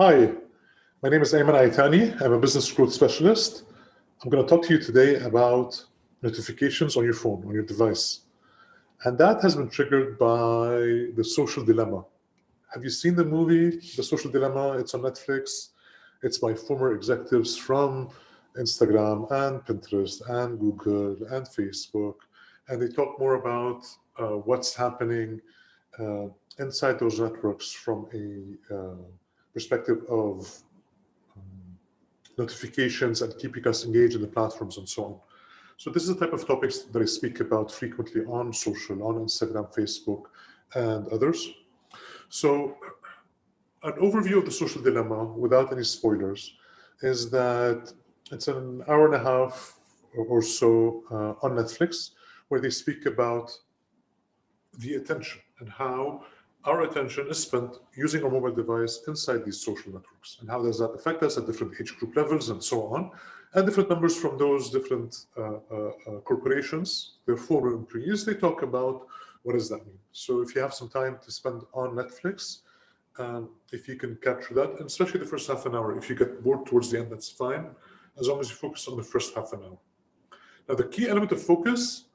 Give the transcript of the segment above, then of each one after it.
Hi, my name is Ayman Aitani. I'm a business growth specialist. I'm going to talk to you today about notifications on your phone, on your device. And that has been triggered by The Social Dilemma. Have you seen the movie, The Social Dilemma? It's on Netflix. It's by former executives from Instagram and Pinterest and Google and Facebook. And they talk more about what's happening inside those networks from a perspective of notifications and keeping us engaged in the platforms and so on. So this is the type of topics that I speak about frequently on social, on Instagram, Facebook, and others. So an overview of The Social Dilemma, without any spoilers, is that it's an hour and a half or so on Netflix, where they speak about the attention and how our attention is spent using our mobile device inside these social networks, and how does that affect us at different age group levels and so on, and different numbers from those different corporations, their former employees, they talk about what does that mean. So if you have some time to spend on Netflix, if you can capture that, and especially the first half an hour, if you get bored towards the end, that's fine, as long as you focus on the first half an hour. Now, the key element of focus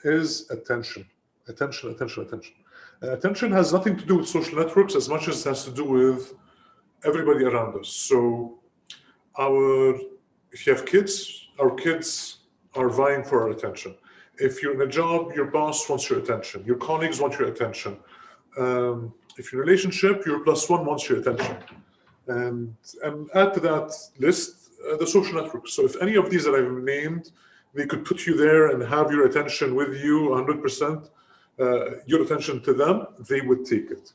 is attention. Attention, attention, attention. Attention has nothing to do with social networks as much as it has to do with everybody around us. So if you have kids, our kids are vying for our attention. If you're in a job, your boss wants your attention. Your colleagues want your attention. If you're in a relationship, your plus one wants your attention. And add to that list the social networks. So if any of these that I've named, they could put you there and have your attention with you 100%. Your attention to them, they would take it.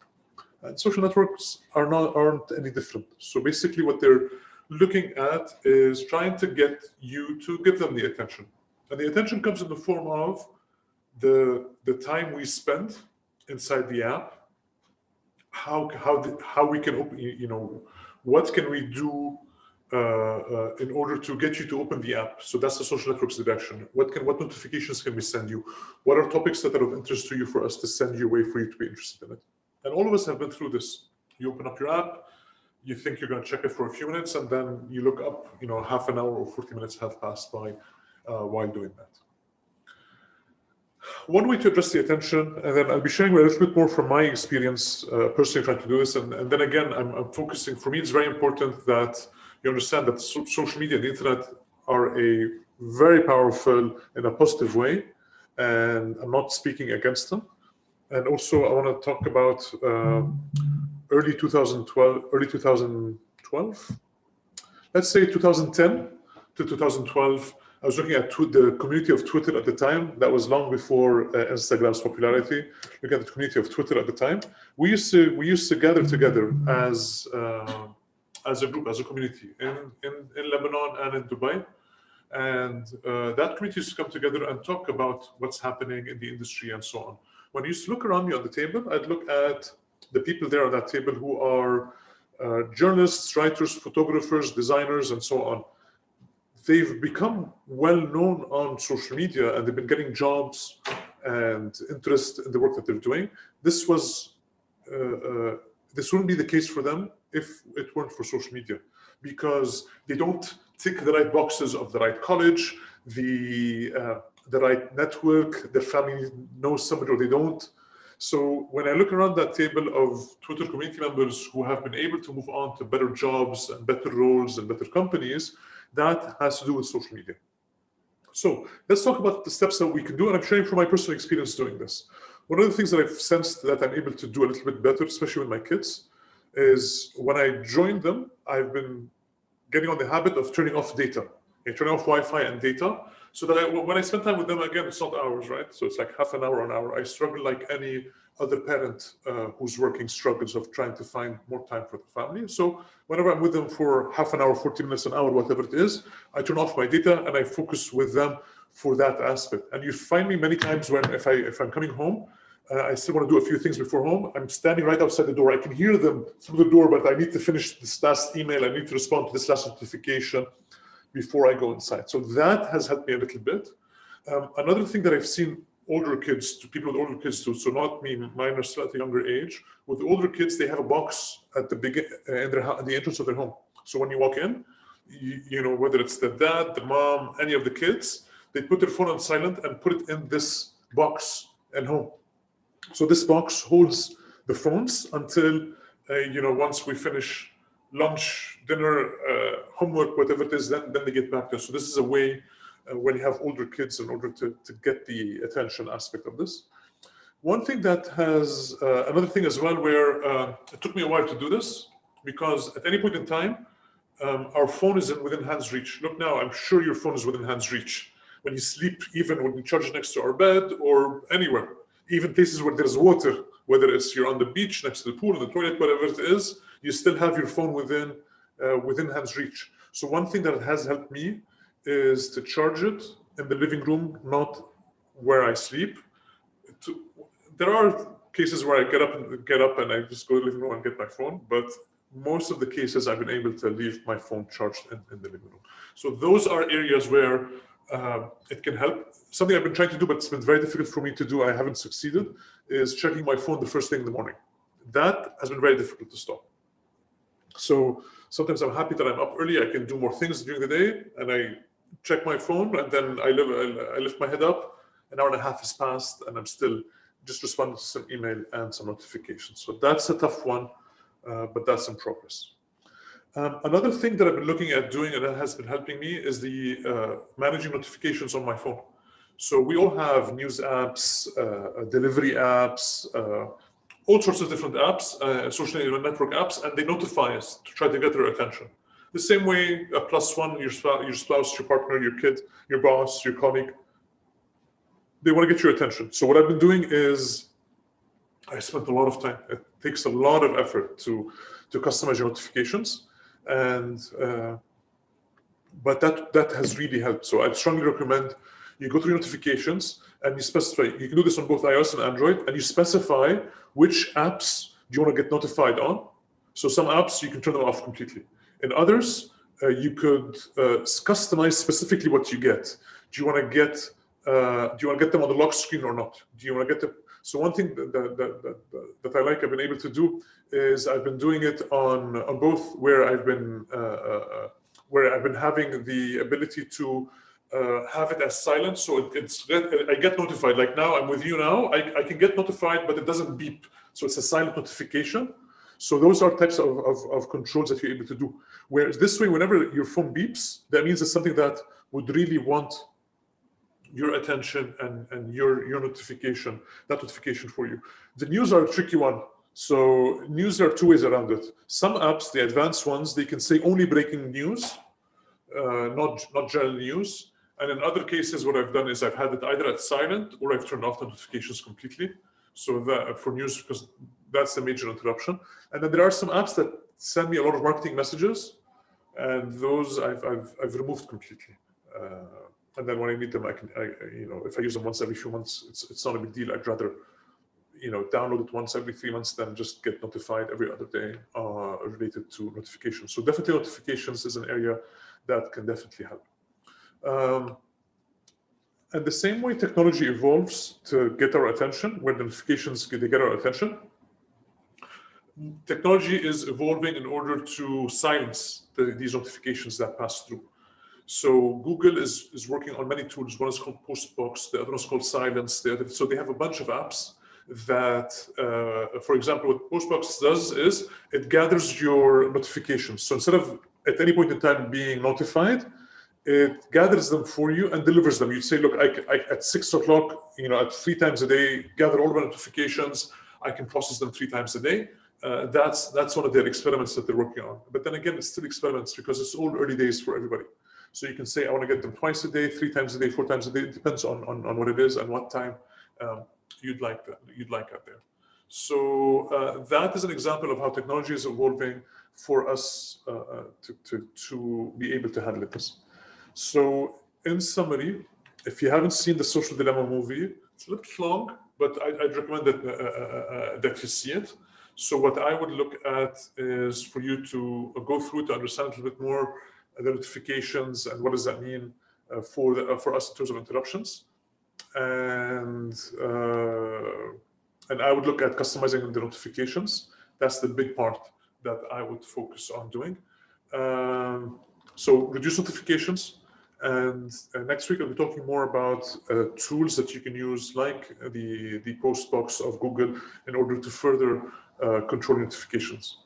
And social networks aren't any different. So basically what they're looking at is trying to get you to give them the attention. And the attention comes in the form of the time we spend inside the app, how we can open, what can we do in order to get you to open the app. So that's the social networks direction. What notifications can we send you? What are topics that are of interest to you for us to send your way for you to be interested in it? And all of us have been through this. You open up your app, you think you're going to check it for a few minutes, and then you look up, half an hour or 40 minutes have passed by while doing that. One way to address the attention, and then I'll be sharing a little bit more from my experience personally trying to do this, and then again, I'm focusing, for me, it's very important that you understand that social media and the internet are a very powerful in a positive way, and I'm not speaking against them. And also, I want to talk about early 2012, let's say 2010 to 2012. I was looking at the community of Twitter at the time. That was long before Instagram's popularity. Looking at the community of Twitter at the time, we used to gather together as a group, as a community in Lebanon and in Dubai. And that community used to come together and talk about what's happening in the industry and so on. When I used to look around me on the table, I'd look at the people there on that table who are journalists, writers, photographers, designers, and so on. They've become well known on social media, and they've been getting jobs and interest in the work that they're doing. This wouldn't be the case for them if it weren't for social media, because they don't tick the right boxes of the right college, the right network, their family knows somebody or they don't. So when I look around that table of Twitter community members who have been able to move on to better jobs and better roles and better companies, that has to do with social media. So let's talk about the steps that we can do, and I'm sharing from my personal experience doing this. One of the things that I've sensed that I'm able to do a little bit better, especially with my kids, is when I join them, I've been getting on the habit of turning off data, turning off Wi-Fi and data, so that when I spend time with them, again, it's not hours, right? So it's like half an hour, an hour. I struggle like any other parent who's working struggles of trying to find more time for the family. So whenever I'm with them for half an hour, 40 minutes, an hour, whatever it is, I turn off my data and I focus with them for that aspect. And you find me many times when if I'm coming home, I still want to do a few things before home. I'm standing right outside the door. I can hear them through the door, but I need to finish this last email. I need to respond to this last notification before I go inside. So that has helped me a little bit. Another thing that I've seen older kids, to people with older kids too. So not me, mine are still at a younger age. With the older kids, they have a box at the the entrance of their home. So when you walk in, you know, whether it's the dad, the mom, any of the kids, they put their phone on silent and put it in this box at home. So this box holds the phones until, you know, once we finish lunch, dinner, homework, whatever it is, then they get back there. So this is a way when you have older kids in order to get the attention aspect of this. One thing that has, another thing as well, where it took me a while to do this, because at any point in time, our phone is within hand's reach. Look now, I'm sure your phone is within hand's reach. When you sleep, even when we charge it next to our bed or anywhere, even places where there's water, whether it's you're on the beach, next to the pool, in the toilet, whatever it is, you still have your phone within hand's reach. So one thing that has helped me is to charge it in the living room, not where I sleep. There are cases where I get up and I just go to the living room and get my phone, but most of the cases I've been able to leave my phone charged in the living room. So those are areas where it can help. Something I've been trying to do, but it's been very difficult for me to do, I haven't succeeded, is checking my phone the first thing in the morning. That has been very difficult to stop. So sometimes I'm happy that I'm up early, I can do more things during the day, and I check my phone, and then I lift my head up, an hour and a half has passed, and I'm still just responding to some email and some notifications. So that's a tough one, but that's in progress. Another thing that I've been looking at doing, and that has been helping me, is the managing notifications on my phone. So we all have news apps, delivery apps, all sorts of different apps, social network apps, and they notify us to try to get their attention. The same way a +1, your spouse, your partner, your kid, your boss, your colleague, they want to get your attention. So what I've been doing is I spent a lot of time. It takes a lot of effort to customize your notifications, and but that has really helped. So I'd strongly recommend you go through notifications and you specify. You can do this on both iOS and Android, and you specify which apps do you want to get notified on. So some apps you can turn them off completely. In others, you could customize specifically what you get. Do you want to get them on the lock screen or not? Do you want to get them? So one thing that I like, I've been able to do, is I've been doing it on both, where I've been having the ability to have it as silent, so I get notified. Like now, I'm with you now. I can get notified, but it doesn't beep. So it's a silent notification. So those are types of controls that you're able to do. Whereas this way, whenever your phone beeps, that means it's something that would really want your attention and your notification, that notification for you. The news are a tricky one. So news, there are two ways around it. Some apps, the advanced ones, they can say only breaking news, not general news. And in other cases, what I've done is I've had it either at silent or I've turned off the notifications completely. So that for news, because that's the major interruption. And then there are some apps that send me a lot of marketing messages, and those I've removed completely. And then when I need them, if I use them once every few months, it's not a big deal. I'd rather, download it once every 3 months than just get notified every other day related to notifications. So definitely notifications is an area that can definitely help. And the same way technology evolves to get our attention, when notifications they get our attention, technology is evolving in order to silence these notifications that pass through. So Google is working on many tools. One is called Postbox, the other is called Silence. So they have a bunch of apps that, for example, what Postbox does is it gathers your notifications. So instead of at any point in time being notified, it gathers them for you and delivers them. You say, look, I at 6 o'clock, at 3 times a day, gather all my notifications. I can process them 3 times a day. That's one of their experiments that they're working on. But then again, it's still experiments because it's all early days for everybody. So you can say, I want to get them twice a day, 3 times a day, 4 times a day. It depends on what it is and what time you'd like out there. So that is an example of how technology is evolving for us to be able to handle this. So in summary, if you haven't seen the Social Dilemma movie, it's a little long, but I'd recommend that you see it. So what I would look at is for you to go through to understand a little bit more the notifications and what does that mean for us in terms of interruptions. and I would look at customizing the notifications. That's the big part that I would focus on doing. So reduce notifications. And next week, I'll be talking more about tools that you can use, like the Postbox of Google, in order to further control notifications.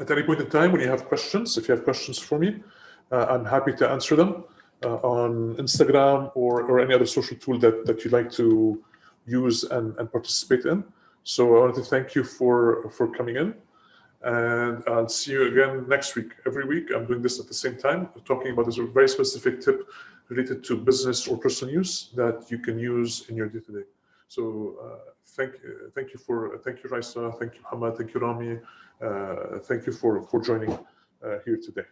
At any point in time, when you have questions, if you have questions for me, I'm happy to answer them on Instagram or any other social tool that you'd like to use and participate in. So I want to thank you for coming in. And I'll see you again next week. Every week, I'm doing this at the same time, talking about this very specific tip related to business or personal use that you can use in your day-to-day. So thank you, Raisa, thank you, Hamad, thank you, Rami, thank you for joining here today.